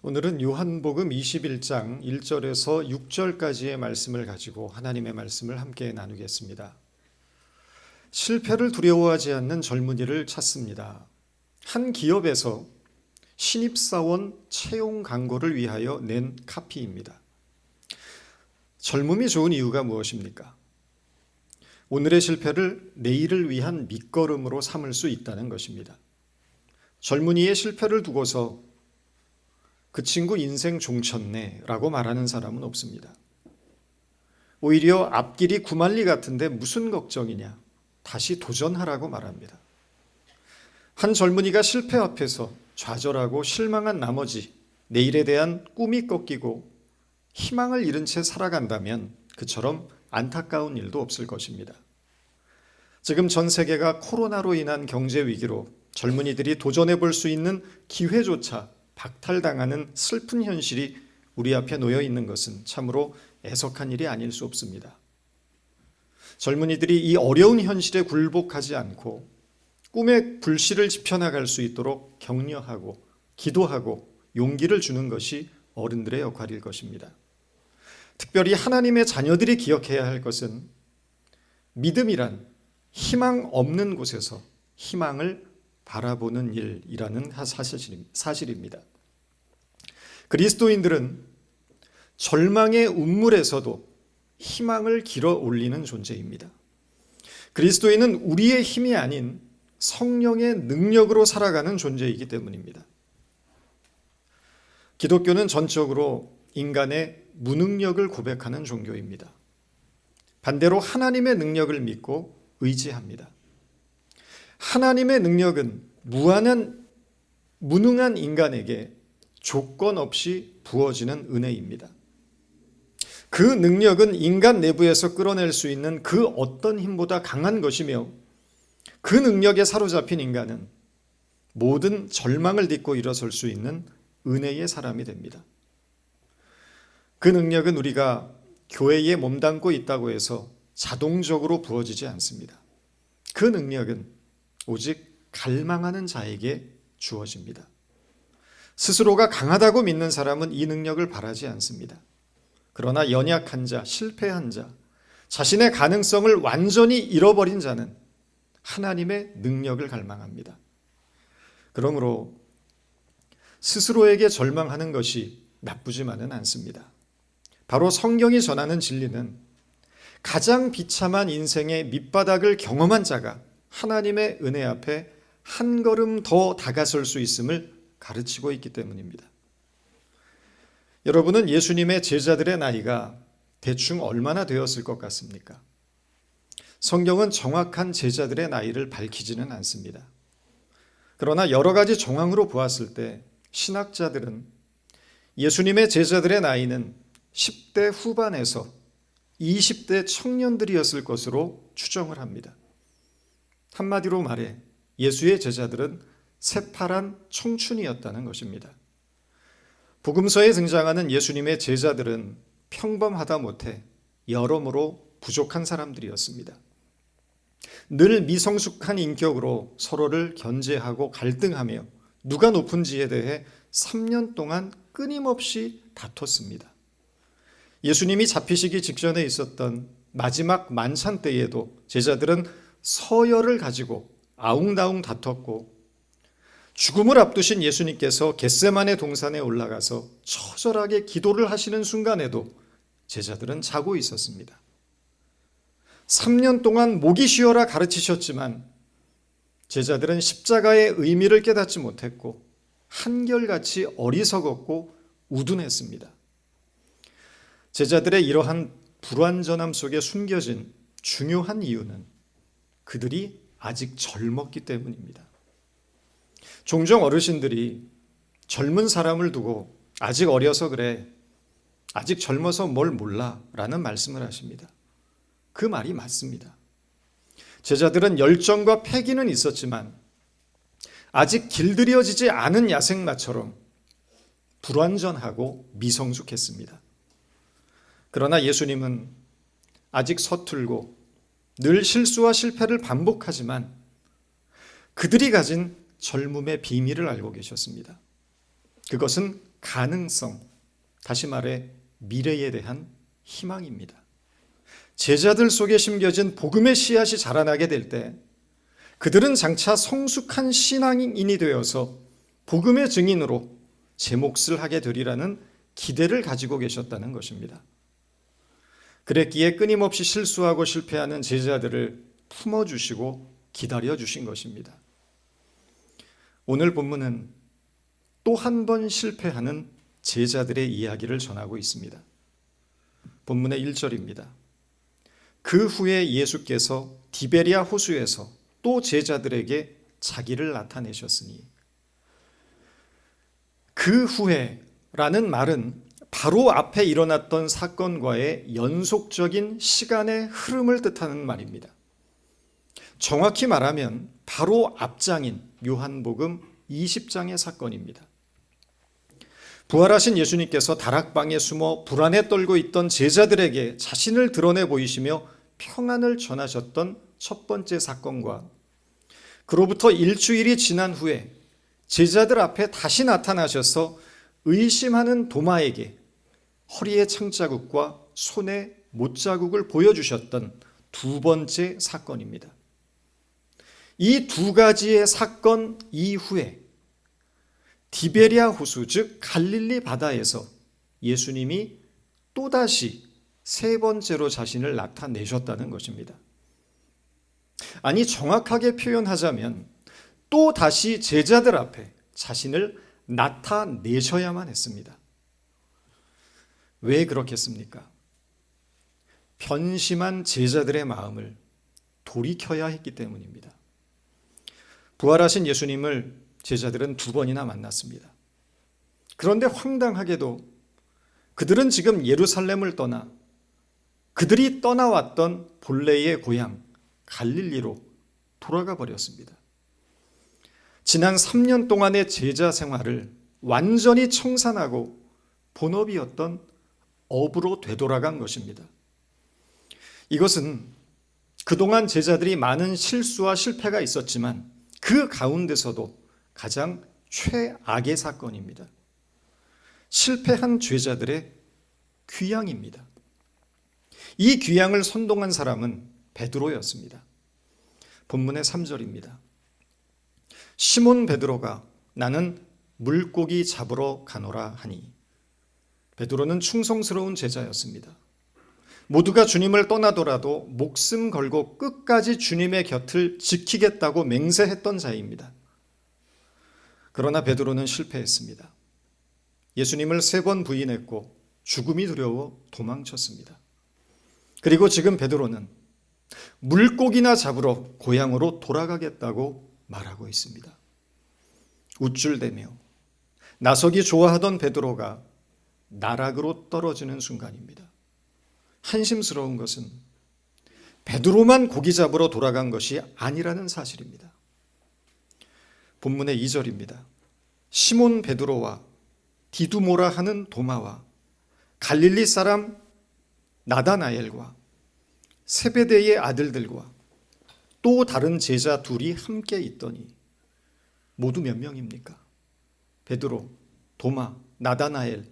오늘은 요한복음 21장 1절에서 6절까지의 말씀을 가지고 하나님의 말씀을 함께 나누겠습니다. 실패를 두려워하지 않는 젊은이를 찾습니다. 한 기업에서 신입사원 채용 광고를 위하여 낸 카피입니다. 젊음이 좋은 이유가 무엇입니까? 오늘의 실패를 내일을 위한 밑거름으로 삼을 수 있다는 것입니다. 젊은이의 실패를 두고서 그 친구 인생 종쳤네 라고 말하는 사람은 없습니다. 오히려 앞길이 구만리 같은데 무슨 걱정이냐, 다시 도전하라고 말합니다. 한 젊은이가 실패 앞에서 좌절하고 실망한 나머지 내일에 대한 꿈이 꺾이고 희망을 잃은 채 살아간다면 그처럼 안타까운 일도 없을 것입니다. 지금 전 세계가 코로나로 인한 경제 위기로 젊은이들이 도전해 볼 수 있는 기회조차 박탈당하는 슬픈 현실이 우리 앞에 놓여 있는 것은 참으로 애석한 일이 아닐 수 없습니다. 젊은이들이 이 어려운 현실에 굴복하지 않고 꿈의 불씨를 지펴나갈 수 있도록 격려하고 기도하고 용기를 주는 것이 어른들의 역할일 것입니다. 특별히 하나님의 자녀들이 기억해야 할 것은 믿음이란 희망 없는 곳에서 희망을 바라보는 일이라는 사실입니다. 그리스도인들은 절망의 운물에서도 희망을 길어 올리는 존재입니다. 그리스도인은 우리의 힘이 아닌 성령의 능력으로 살아가는 존재이기 때문입니다. 기독교는 전적으로 인간의 무능력을 고백하는 종교입니다. 반대로 하나님의 능력을 믿고 의지합니다. 하나님의 능력은 무능한 인간에게 조건 없이 부어지는 은혜입니다. 그 능력은 인간 내부에서 끌어낼 수 있는 그 어떤 힘보다 강한 것이며 그 능력에 사로잡힌 인간은 모든 절망을 딛고 일어설 수 있는 은혜의 사람이 됩니다. 그 능력은 우리가 교회에 몸담고 있다고 해서 자동적으로 부어지지 않습니다. 그 능력은 오직 갈망하는 자에게 주어집니다. 스스로가 강하다고 믿는 사람은 이 능력을 바라지 않습니다. 그러나 연약한 자, 실패한 자, 자신의 가능성을 완전히 잃어버린 자는 하나님의 능력을 갈망합니다. 그러므로 스스로에게 절망하는 것이 나쁘지만은 않습니다. 바로 성경이 전하는 진리는 가장 비참한 인생의 밑바닥을 경험한 자가 하나님의 은혜 앞에 한 걸음 더 다가설 수 있음을 가르치고 있기 때문입니다. 여러분은 예수님의 제자들의 나이가 대충 얼마나 되었을 것 같습니까? 성경은 정확한 제자들의 나이를 밝히지는 않습니다. 그러나 여러 가지 정황으로 보았을 때 신학자들은 예수님의 제자들의 나이는 10대 후반에서 20대 청년들이었을 것으로 추정을 합니다. 한마디로 말해 예수의 제자들은 새파란 청춘이었다는 것입니다. 복음서에 등장하는 예수님의 제자들은 평범하다 못해 여러모로 부족한 사람들이었습니다. 늘 미성숙한 인격으로 서로를 견제하고 갈등하며 누가 높은지에 대해 3년 동안 끊임없이 다퉜습니다. 예수님이 잡히시기 직전에 있었던 마지막 만찬 때에도 제자들은 서열을 가지고 아웅다웅 다퉜고 죽음을 앞두신 예수님께서 겟세마네 동산에 올라가서 처절하게 기도를 하시는 순간에도 제자들은 자고 있었습니다. 3년 동안 목이 쉬어라 가르치셨지만 제자들은 십자가의 의미를 깨닫지 못했고 한결같이 어리석었고 우둔했습니다. 제자들의 이러한 불완전함 속에 숨겨진 중요한 이유는 그들이 아직 젊었기 때문입니다. 종종 어르신들이 젊은 사람을 두고 아직 어려서 그래, 아직 젊어서 뭘 몰라 라는 말씀을 하십니다. 그 말이 맞습니다. 제자들은 열정과 패기는 있었지만 아직 길들여지지 않은 야생마처럼 불완전하고 미성숙했습니다. 그러나 예수님은 아직 서툴고 늘 실수와 실패를 반복하지만 그들이 가진 젊음의 비밀을 알고 계셨습니다. 그것은 가능성, 다시 말해 미래에 대한 희망입니다. 제자들 속에 심겨진 복음의 씨앗이 자라나게 될 때 그들은 장차 성숙한 신앙인이 되어서 복음의 증인으로 제 몫을 하게 되리라는 기대를 가지고 계셨다는 것입니다. 그랬기에 끊임없이 실수하고 실패하는 제자들을 품어주시고 기다려주신 것입니다. 오늘 본문은 또 한 번 실패하는 제자들의 이야기를 전하고 있습니다. 본문의 1절입니다. 그 후에 예수께서 디베리아 호수에서 또 제자들에게 자기를 나타내셨으니, 그 후에라는 말은 바로 앞에 일어났던 사건과의 연속적인 시간의 흐름을 뜻하는 말입니다. 정확히 말하면 바로 앞장인 요한복음 20장의 사건입니다. 부활하신 예수님께서 다락방에 숨어 불안에 떨고 있던 제자들에게 자신을 드러내 보이시며 평안을 전하셨던 첫 번째 사건과 그로부터 일주일이 지난 후에 제자들 앞에 다시 나타나셔서 의심하는 도마에게 허리에 창자국과 손에 못자국을 보여주셨던 두 번째 사건입니다. 이 두 가지의 사건 이후에 디베리아 호수, 즉 갈릴리 바다에서 예수님이 또다시 세 번째로 자신을 나타내셨다는 것입니다. 아니, 정확하게 표현하자면 또다시 제자들 앞에 자신을 나타내셔야만 했습니다. 왜 그렇겠습니까? 변심한 제자들의 마음을 돌이켜야 했기 때문입니다. 부활하신 예수님을 제자들은 두 번이나 만났습니다. 그런데 황당하게도 그들은 지금 예루살렘을 떠나 그들이 떠나왔던 본래의 고향 갈릴리로 돌아가 버렸습니다. 지난 3년 동안의 제자 생활을 완전히 청산하고 본업이었던 업으로 되돌아간 것입니다. 이것은 그동안 제자들이 많은 실수와 실패가 있었지만 그 가운데서도 가장 최악의 사건입니다. 실패한 제자들의 귀양입니다. 이 귀양을 선동한 사람은 베드로였습니다. 본문의 3절입니다. 시몬 베드로가 나는 물고기 잡으러 가노라 하니, 베드로는 충성스러운 제자였습니다. 모두가 주님을 떠나더라도 목숨 걸고 끝까지 주님의 곁을 지키겠다고 맹세했던 자입니다. 그러나 베드로는 실패했습니다. 예수님을 3번 부인했고 죽음이 두려워 도망쳤습니다. 그리고 지금 베드로는 물고기나 잡으러 고향으로 돌아가겠다고 말하고 있습니다. 우쭐대며 나서기 좋아하던 베드로가 나락으로 떨어지는 순간입니다. 한심스러운 것은 베드로만 고기 잡으러 돌아간 것이 아니라는 사실입니다. 본문의 2절입니다. 시몬 베드로와 디두모라 하는 도마와 갈릴리 사람 나다나엘과 세베대의 아들들과 또 다른 제자 둘이 함께 있더니, 모두 몇 명입니까? 베드로, 도마, 나다나엘,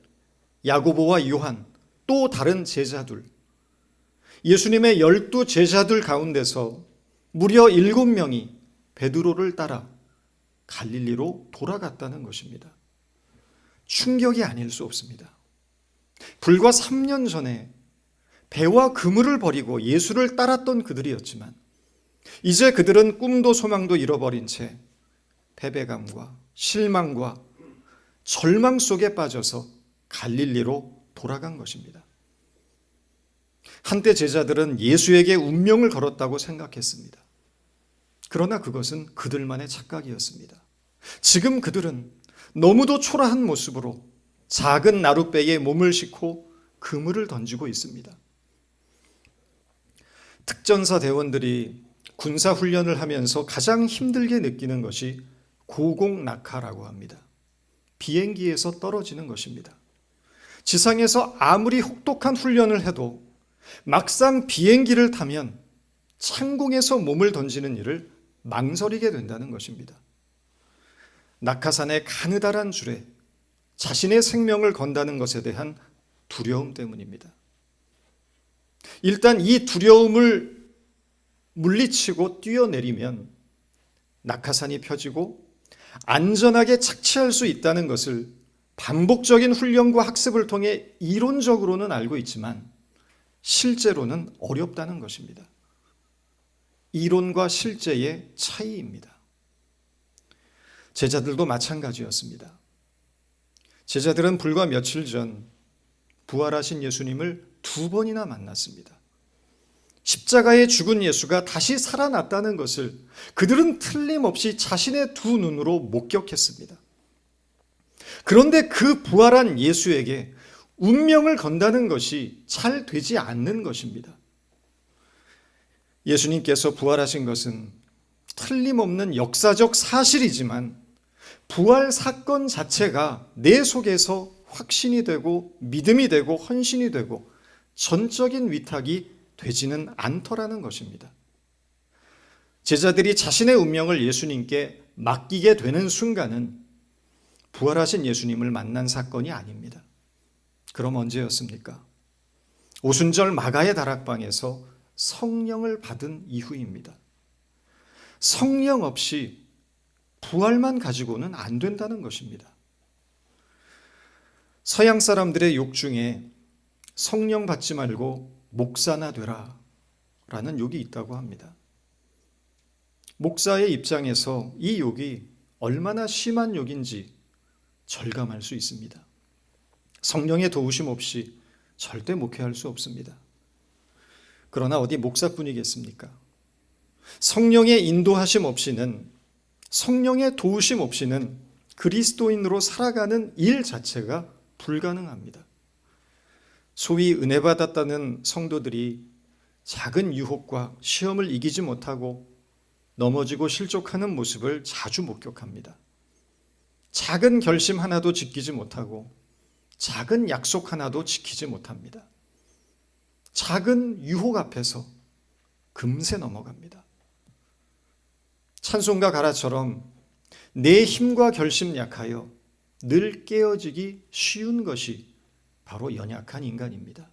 야고보와 요한, 또 다른 제자들, 예수님의 12 제자들 가운데서 무려 7명이 베드로를 따라 갈릴리로 돌아갔다는 것입니다. 충격이 아닐 수 없습니다. 불과 3년 전에 배와 그물을 버리고 예수를 따랐던 그들이었지만 이제 그들은 꿈도 소망도 잃어버린 채 패배감과 실망과 절망 속에 빠져서 갈릴리로 돌아간 것입니다. 한때 제자들은 예수에게 운명을 걸었다고 생각했습니다. 그러나 그것은 그들만의 착각이었습니다. 지금 그들은 너무도 초라한 모습으로 작은 나룻배에 몸을 싣고 그물을 던지고 있습니다. 특전사 대원들이 군사훈련을 하면서 가장 힘들게 느끼는 것이 고공낙하라고 합니다. 비행기에서 떨어지는 것입니다. 지상에서 아무리 혹독한 훈련을 해도 막상 비행기를 타면 창공에서 몸을 던지는 일을 망설이게 된다는 것입니다. 낙하산의 가느다란 줄에 자신의 생명을 건다는 것에 대한 두려움 때문입니다. 일단 이 두려움을 물리치고 뛰어내리면 낙하산이 펴지고 안전하게 착지할 수 있다는 것을 반복적인 훈련과 학습을 통해 이론적으로는 알고 있지만 실제로는 어렵다는 것입니다. 이론과 실제의 차이입니다. 제자들도 마찬가지였습니다. 제자들은 불과 며칠 전 부활하신 예수님을 2번이나 만났습니다. 십자가에 죽은 예수가 다시 살아났다는 것을 그들은 틀림없이 자신의 두 눈으로 목격했습니다. 그런데 그 부활한 예수에게 운명을 건다는 것이 잘 되지 않는 것입니다. 예수님께서 부활하신 것은 틀림없는 역사적 사실이지만 부활 사건 자체가 내 속에서 확신이 되고 믿음이 되고 헌신이 되고 전적인 위탁이 되지는 않더라는 것입니다. 제자들이 자신의 운명을 예수님께 맡기게 되는 순간은 부활하신 예수님을 만난 사건이 아닙니다. 그럼 언제였습니까? 오순절 마가의 다락방에서 성령을 받은 이후입니다. 성령 없이 부활만 가지고는 안 된다는 것입니다. 서양 사람들의 욕 중에 성령 받지 말고 목사나 되라 라는 욕이 있다고 합니다. 목사의 입장에서 이 욕이 얼마나 심한 욕인지 절감할 수 있습니다. 성령의 도우심 없이 절대 목회할 수 없습니다. 그러나 어디 목사뿐이겠습니까? 성령의 인도하심 없이는, 성령의 도우심 없이는 그리스도인으로 살아가는 일 자체가 불가능합니다. 소위 은혜 받았다는 성도들이 작은 유혹과 시험을 이기지 못하고 넘어지고 실족하는 모습을 자주 목격합니다. 작은 결심 하나도 지키지 못하고 작은 약속 하나도 지키지 못합니다. 작은 유혹 앞에서 금세 넘어갑니다. 찬송가 가라처럼 내 힘과 결심 약하여 늘 깨어지기 쉬운 것이 바로 연약한 인간입니다.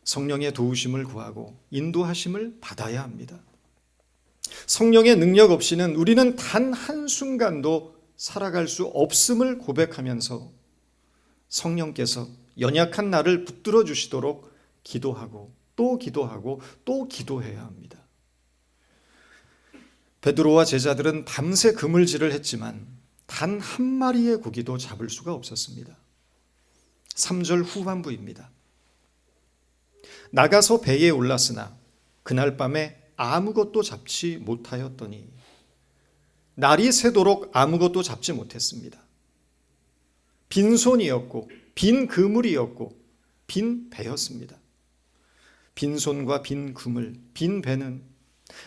성령의 도우심을 구하고 인도하심을 받아야 합니다. 성령의 능력 없이는 우리는 단 한순간도 살아갈 수 없음을 고백하면서 성령께서 연약한 나를 붙들어 주시도록 기도하고 또 기도하고 또 기도해야 합니다. 베드로와 제자들은 밤새 그물질을 했지만 단 한 마리의 고기도 잡을 수가 없었습니다. 3절 후반부입니다. 나가서 배에 올랐으나 그날 밤에 아무것도 잡지 못하였더니, 날이 새도록 아무것도 잡지 못했습니다. 빈손이었고 빈 그물이었고 빈 배였습니다. 빈손과 빈 그물, 빈 배는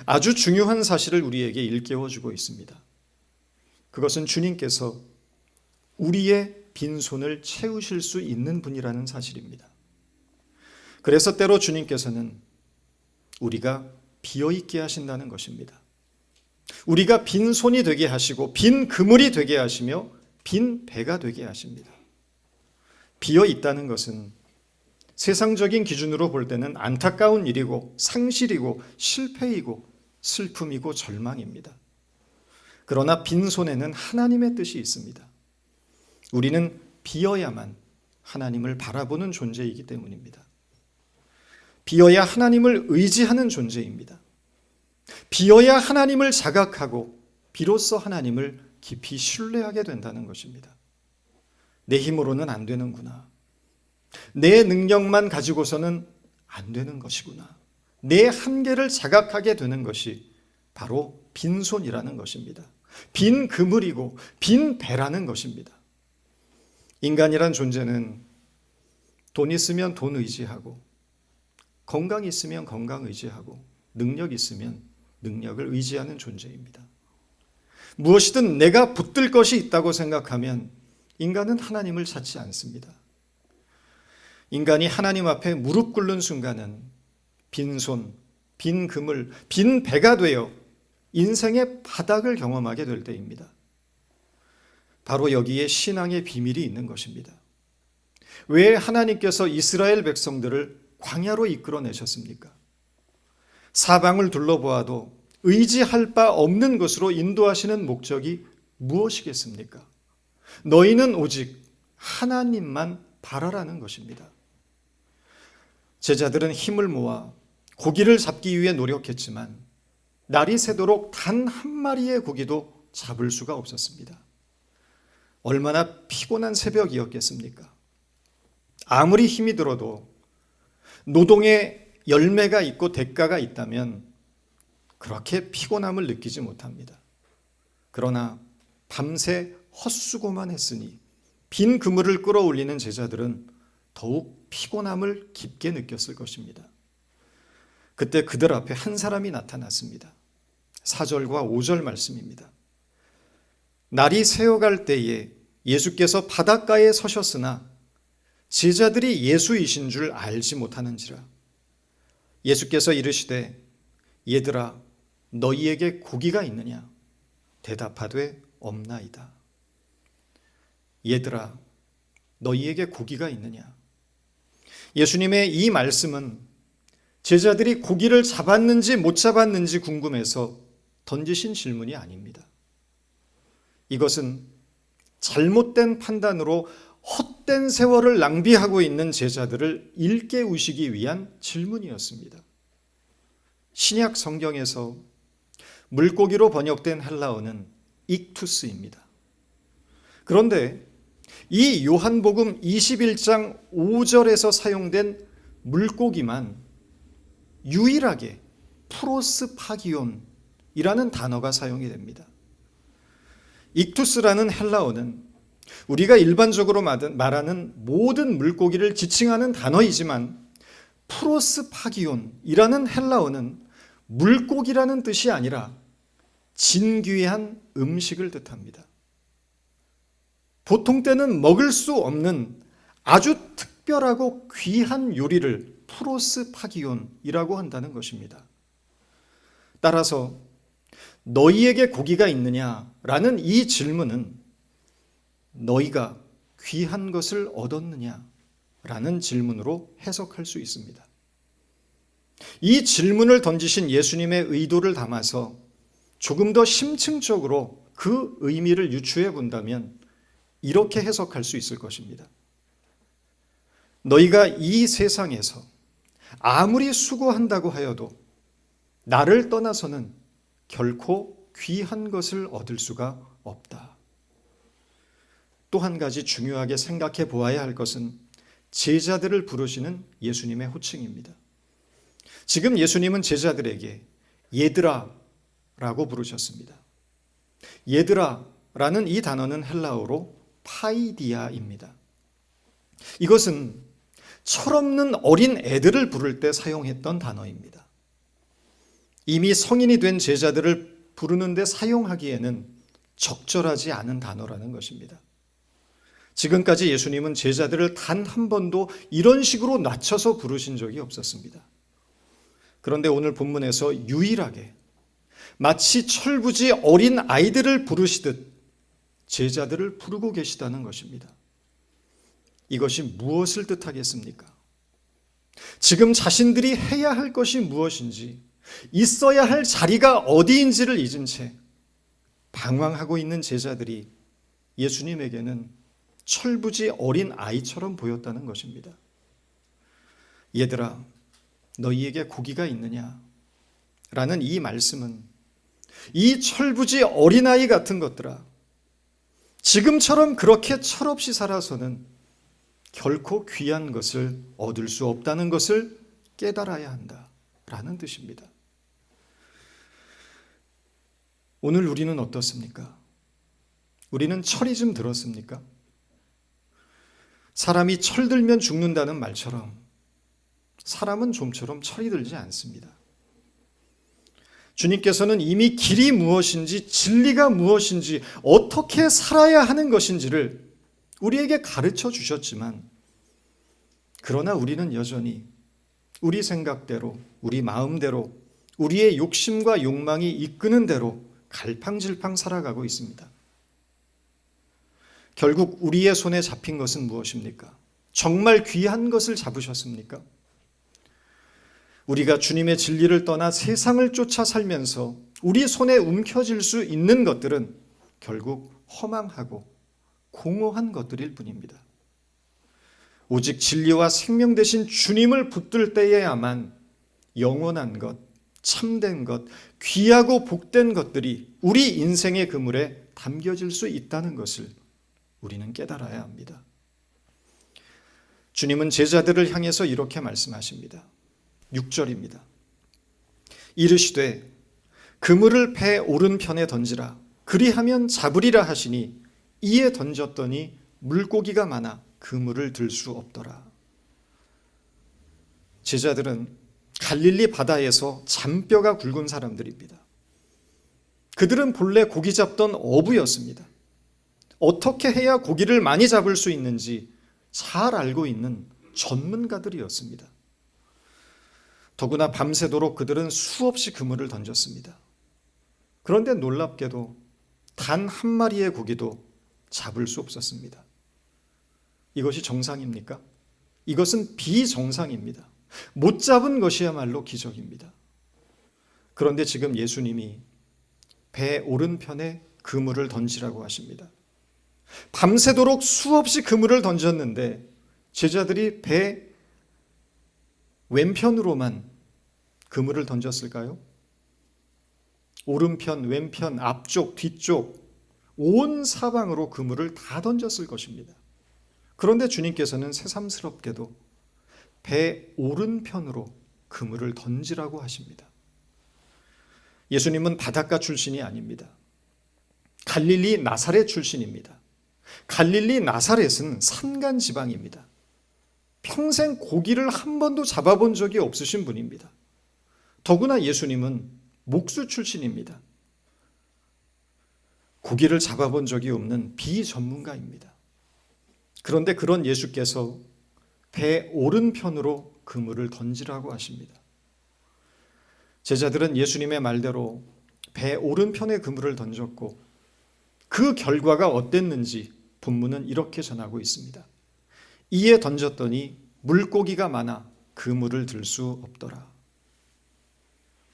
아주 중요한 사실을 우리에게 일깨워주고 있습니다. 그것은 주님께서 우리의 빈손을 채우실 수 있는 분이라는 사실입니다. 그래서 때로 주님께서는 우리가 비어있게 하신다는 것입니다. 우리가 빈손이 되게 하시고 빈 그물이 되게 하시며 빈 배가 되게 하십니다. 비어있다는 것은 세상적인 기준으로 볼 때는 안타까운 일이고 상실이고 실패이고 슬픔이고 절망입니다. 그러나 빈손에는 하나님의 뜻이 있습니다. 우리는 비어야만 하나님을 바라보는 존재이기 때문입니다. 비어야 하나님을 의지하는 존재입니다. 비어야 하나님을 자각하고 비로소 하나님을 깊이 신뢰하게 된다는 것입니다. 내 힘으로는 안 되는구나. 내 능력만 가지고서는 안 되는 것이구나. 내 한계를 자각하게 되는 것이 바로 빈손이라는 것입니다. 빈 그물이고 빈 배라는 것입니다. 인간이란 존재는 돈 있으면 돈 의지하고, 건강 있으면 건강 의지하고, 능력 있으면 능력을 의지하는 존재입니다. 무엇이든 내가 붙들 것이 있다고 생각하면 인간은 하나님을 찾지 않습니다. 인간이 하나님 앞에 무릎 꿇는 순간은 빈손, 빈 그물, 빈 배가 되어 인생의 바닥을 경험하게 될 때입니다. 바로 여기에 신앙의 비밀이 있는 것입니다. 왜 하나님께서 이스라엘 백성들을 광야로 이끌어내셨습니까? 사방을 둘러보아도 의지할 바 없는 것으로 인도하시는 목적이 무엇이겠습니까? 너희는 오직 하나님만 바라라는 것입니다. 제자들은 힘을 모아 고기를 잡기 위해 노력했지만 날이 새도록 단 한 마리의 고기도 잡을 수가 없었습니다. 얼마나 피곤한 새벽이었겠습니까? 아무리 힘이 들어도 노동에 열매가 있고 대가가 있다면 그렇게 피곤함을 느끼지 못합니다. 그러나 밤새 헛수고만 했으니 빈 그물을 끌어올리는 제자들은 더욱 피곤함을 깊게 느꼈을 것입니다. 그때 그들 앞에 한 사람이 나타났습니다. 4절과 5절 말씀입니다. 날이 새어갈 때에 예수께서 바닷가에 서셨으나 제자들이 예수이신 줄 알지 못하는지라. 예수께서 이르시되 얘들아 너희에게 고기가 있느냐? 대답하되 없나이다. 얘들아 너희에게 고기가 있느냐? 예수님의 이 말씀은 제자들이 고기를 잡았는지 못 잡았는지 궁금해서 던지신 질문이 아닙니다. 이것은 잘못된 판단으로 헛된 세월을 낭비하고 있는 제자들을 일깨우시기 위한 질문이었습니다. 신약 성경에서 물고기로 번역된 헬라어는 익투스입니다. 그런데 이 요한복음 21장 5절에서 사용된 물고기만 유일하게 프로스파기온이라는 단어가 사용이 됩니다. 익투스라는 헬라어는 우리가 일반적으로 말하는 모든 물고기를 지칭하는 단어이지만 프로스파기온이라는 헬라어는 물고기라는 뜻이 아니라 진귀한 음식을 뜻합니다. 보통 때는 먹을 수 없는 아주 특별하고 귀한 요리를 프로스파기온이라고 한다는 것입니다. 따라서 너희에게 고기가 있느냐라는 이 질문은 너희가 귀한 것을 얻었느냐라는 질문으로 해석할 수 있습니다. 이 질문을 던지신 예수님의 의도를 담아서 조금 더 심층적으로 그 의미를 유추해 본다면 이렇게 해석할 수 있을 것입니다. 너희가 이 세상에서 아무리 수고한다고 하여도 나를 떠나서는 결코 귀한 것을 얻을 수가 없다. 또 한 가지 중요하게 생각해 보아야 할 것은 제자들을 부르시는 예수님의 호칭입니다. 지금 예수님은 제자들에게 얘들아 라고 부르셨습니다. 얘들아 라는 이 단어는 헬라어로 파이디아입니다. 이것은 철없는 어린 애들을 부를 때 사용했던 단어입니다. 이미 성인이 된 제자들을 부르는데 사용하기에는 적절하지 않은 단어라는 것입니다. 지금까지 예수님은 제자들을 단 한 번도 이런 식으로 낮춰서 부르신 적이 없었습니다. 그런데 오늘 본문에서 유일하게 마치 철부지 어린 아이들을 부르시듯 제자들을 부르고 계시다는 것입니다. 이것이 무엇을 뜻하겠습니까? 지금 자신들이 해야 할 것이 무엇인지, 있어야 할 자리가 어디인지를 잊은 채 방황하고 있는 제자들이 예수님에게는 철부지 어린 아이처럼 보였다는 것입니다. 얘들아, 너희에게 고기가 있느냐? 라는 이 말씀은 이 철부지 어린아이 같은 것들아, 지금처럼 그렇게 철없이 살아서는 결코 귀한 것을 얻을 수 없다는 것을 깨달아야 한다라는 뜻입니다. 오늘 우리는 어떻습니까? 우리는 철이 좀 들었습니까? 사람이 철들면 죽는다는 말처럼 사람은 좀처럼 철이 들지 않습니다. 주님께서는 이미 길이 무엇인지, 진리가 무엇인지, 어떻게 살아야 하는 것인지를 우리에게 가르쳐 주셨지만, 그러나 우리는 여전히 우리 생각대로, 우리 마음대로, 우리의 욕심과 욕망이 이끄는 대로 갈팡질팡 살아가고 있습니다. 결국 우리의 손에 잡힌 것은 무엇입니까? 정말 귀한 것을 잡으셨습니까? 우리가 주님의 진리를 떠나 세상을 쫓아 살면서 우리 손에 움켜질 수 있는 것들은 결국 허망하고 공허한 것들일 뿐입니다. 오직 진리와 생명 되신 주님을 붙들 때에야만 영원한 것, 참된 것, 귀하고 복된 것들이 우리 인생의 그물에 담겨질 수 있다는 것을 우리는 깨달아야 합니다. 주님은 제자들을 향해서 이렇게 말씀하십니다. 6절입니다. 이르시되 그물을 배 오른편에 던지라. 그리하면 잡으리라 하시니 이에 던졌더니 물고기가 많아 그물을 들 수 없더라. 제자들은 갈릴리 바다에서 잔뼈가 굵은 사람들입니다. 그들은 본래 고기 잡던 어부였습니다. 어떻게 해야 고기를 많이 잡을 수 있는지 잘 알고 있는 전문가들이었습니다. 더구나 밤새도록 그들은 수없이 그물을 던졌습니다. 그런데 놀랍게도 단 한 마리의 고기도 잡을 수 없었습니다. 이것이 정상입니까? 이것은 비정상입니다. 못 잡은 것이야말로 기적입니다. 그런데 지금 예수님이 배 오른편에 그물을 던지라고 하십니다. 밤새도록 수없이 그물을 던졌는데 제자들이 배 왼편으로만 그물을 던졌을까요? 오른편, 왼편, 앞쪽, 뒤쪽 온 사방으로 그물을 다 던졌을 것입니다. 그런데 주님께서는 새삼스럽게도 배 오른편으로 그물을 던지라고 하십니다. 예수님은 바닷가 출신이 아닙니다. 갈릴리 나사렛 출신입니다. 갈릴리 나사렛은 산간 지방입니다. 평생 고기를 한 번도 잡아본 적이 없으신 분입니다. 더구나 예수님은 목수 출신입니다. 고기를 잡아본 적이 없는 비전문가입니다. 그런데 그런 예수께서 배 오른편으로 그물을 던지라고 하십니다. 제자들은 예수님의 말대로 배 오른편에 그물을 던졌고 그 결과가 어땠는지 본문은 이렇게 전하고 있습니다. 이에 던졌더니 물고기가 많아 그물을 들 수 없더라.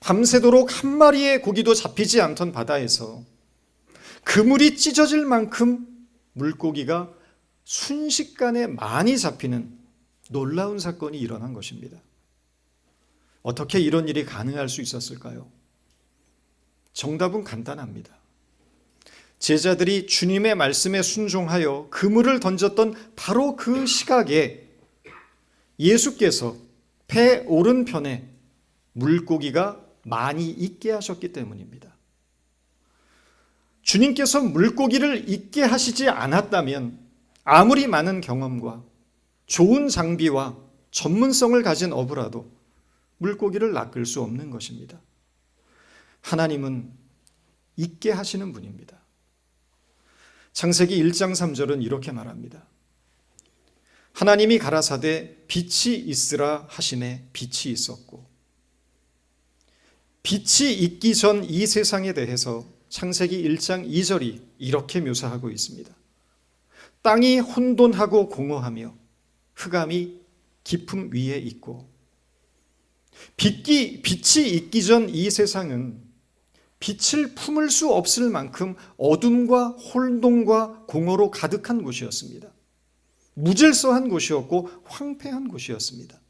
밤새도록 한 마리의 고기도 잡히지 않던 바다에서 그물이 찢어질 만큼 물고기가 순식간에 많이 잡히는 놀라운 사건이 일어난 것입니다. 어떻게 이런 일이 가능할 수 있었을까요? 정답은 간단합니다. 제자들이 주님의 말씀에 순종하여 그물을 던졌던 바로 그 시각에 예수께서 배 오른편에 물고기가 많이 있게 하셨기 때문입니다. 주님께서 물고기를 있게 하시지 않았다면 아무리 많은 경험과 좋은 장비와 전문성을 가진 어부라도 물고기를 낚을 수 없는 것입니다. 하나님은 있게 하시는 분입니다. 창세기 1장 3절은 이렇게 말합니다. 하나님이 가라사대 빛이 있으라 하심에 빛이 있었고, 빛이 있기 전 이 세상에 대해서 창세기 1장 2절이 이렇게 묘사하고 있습니다. 땅이 혼돈하고 공허하며 흑암이 깊음 위에 있고, 빛이 있기 전 이 세상은 빛을 품을 수 없을 만큼 어둠과 혼돈과 공허로 가득한 곳이었습니다. 무질서한 곳이었고 황폐한 곳이었습니다.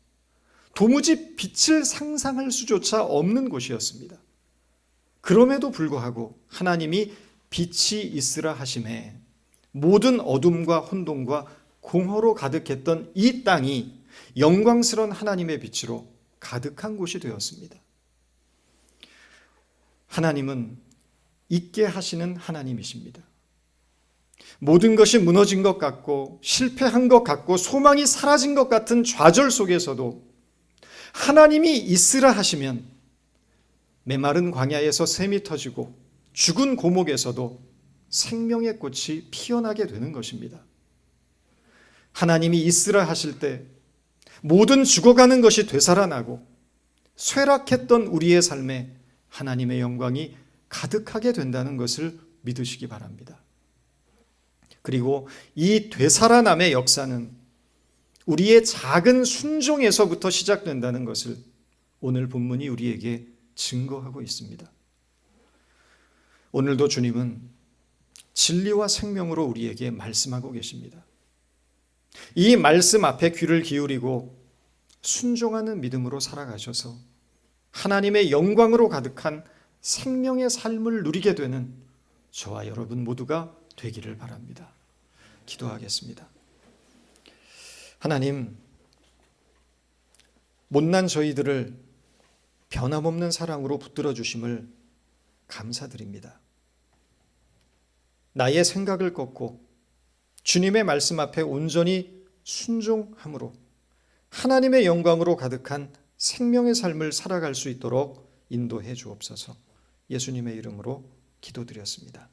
도무지 빛을 상상할 수조차 없는 곳이었습니다. 그럼에도 불구하고 하나님이 빛이 있으라 하심에 모든 어둠과 혼돈과 공허로 가득했던 이 땅이 영광스러운 하나님의 빛으로 가득한 곳이 되었습니다. 하나님은 있게 하시는 하나님이십니다. 모든 것이 무너진 것 같고 실패한 것 같고 소망이 사라진 것 같은 좌절 속에서도 하나님이 있으라 하시면 메마른 광야에서 샘이 터지고 죽은 고목에서도 생명의 꽃이 피어나게 되는 것입니다. 하나님이 있으라 하실 때 모든 죽어가는 것이 되살아나고 쇠락했던 우리의 삶에 하나님의 영광이 가득하게 된다는 것을 믿으시기 바랍니다. 그리고 이 되살아남의 역사는 우리의 작은 순종에서부터 시작된다는 것을 오늘 본문이 우리에게 증거하고 있습니다. 오늘도 주님은 진리와 생명으로 우리에게 말씀하고 계십니다. 이 말씀 앞에 귀를 기울이고 순종하는 믿음으로 살아가셔서 하나님의 영광으로 가득한 생명의 삶을 누리게 되는 저와 여러분 모두가 되기를 바랍니다. 기도하겠습니다. 하나님, 못난 저희들을 변함없는 사랑으로 붙들어 주심을 감사드립니다. 나의 생각을 꺾고 주님의 말씀 앞에 온전히 순종함으로 하나님의 영광으로 가득한 생명의 삶을 살아갈 수 있도록 인도해 주옵소서. 예수님의 이름으로 기도드렸습니다.